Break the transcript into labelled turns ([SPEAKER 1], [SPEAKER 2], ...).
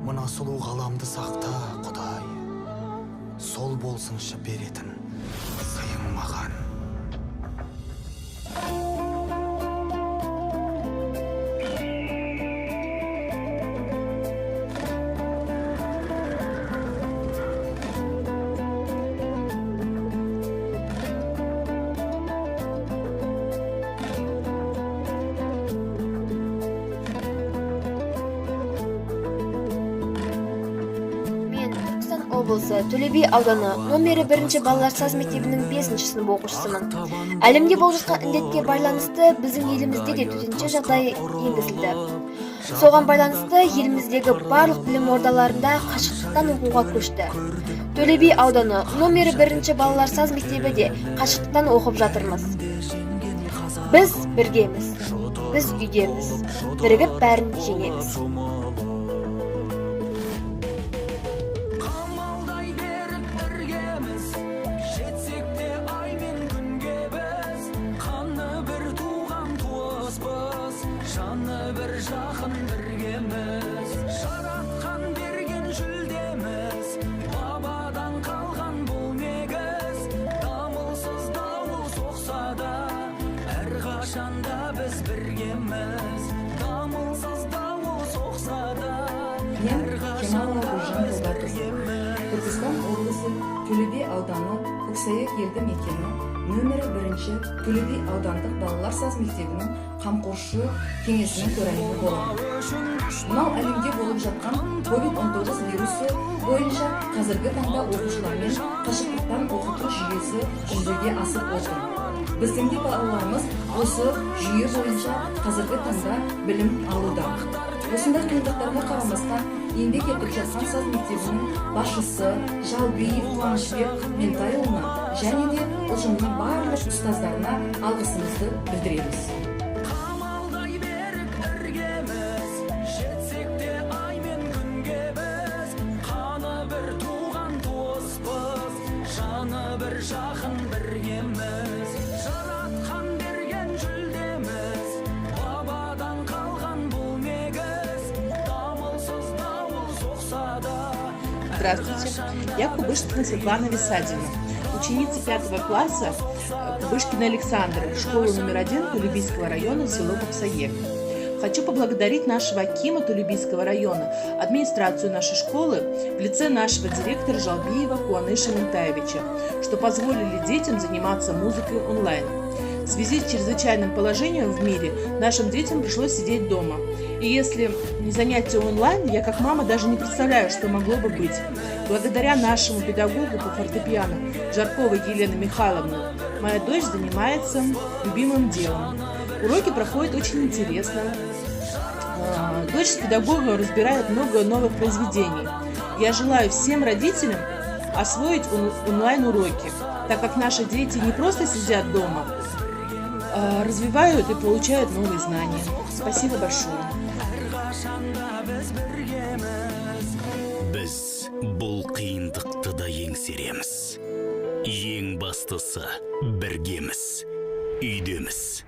[SPEAKER 1] Мына сұлу ғаламды сақта, Құдай. Сол болсыншы беретін сыйың маған.
[SPEAKER 2] Облысы Төле би ауданы номері 1 балалар саз мектебінің 5 сынып оқушысымын. Әлемде болып жатқан індетке байланысты біздің елімізде де төтенше жағдай енгізілді. Соған байланысты еліміздегі барлық білім ордаларында қашықтықтан оқуға көшті. Төле би ауданы номері 1 балалар саз мектебі де қашықтықтан оқып жатырмыз. Біз біргеміз, біз үйдеміз, бірігіп бәрін жеңеміз.
[SPEAKER 3] Жақын біргеміз, жаратқан берген жүлдеміз, бабадан қалған бұл негіз, дамылсыз дауыл соқса да, әрқашанда біз біргеміз, дамылсыз дауыл соқса да, әрқашанда біз біргеміз.
[SPEAKER 4] Түркістан облысы Төле би ауданы Көксайық елді мекені нөмірі 1 Төле би аудандық балалар саз мектебінің қамқоршы кеңесінің төрайымы боламын. Мынау әлемде болып жатқан COVID-19 вирусы бойынша қазіргі таңда оқушылармен қашықтықтан оқыту жүйесі жүзеге асып отыр. Біздің де балаларымыз осы жүйе бойынша қазіргі таңда білім алуда. Осындай қиындықтарға қарамастан еңбек етіп жатқан саз мектебінің басшысы Жалбиев Қуанышбек Ментайұлына және де ұжымның барлық ұстаздарына алғысымызды білдіреміз.
[SPEAKER 3] Бір жақын біргеміз, жаратқан берген жүлдеміз, бабадан қалған бұл негіз, дамылсыз дауыл соқса да.
[SPEAKER 5] Здравствуйте, я Кубышкина Светлана Висадина, ученица 5 класса Кубышкина Александра, школы номер 1 Тулебийского района, село Коксаек. Хочу поблагодарить нашего акима Тулебийского района, администрацию нашей школы в лице нашего директора Жалбиева Куаныша Ментаевича, что позволили детям заниматься музыкой онлайн. В связи с чрезвычайным положением в мире нашим детям пришлось сидеть дома. И если не занятия онлайн, я как мама даже не представляю, что могло бы быть. Благодаря нашему педагогу по фортепиано Жарковой Елене Михайловне моя дочь занимается любимым делом. Уроки проходят очень интересно. Дочь с педагогом разбирает много новых произведений. Я желаю всем родителям освоить онлайн-уроки, так как наши дети не просто сидят дома, а развивают и получают новые знания. Спасибо большое.
[SPEAKER 6] Біз бұл қиындықты да еңсереміз. Ең бастысы біргеміз, үйдеміз.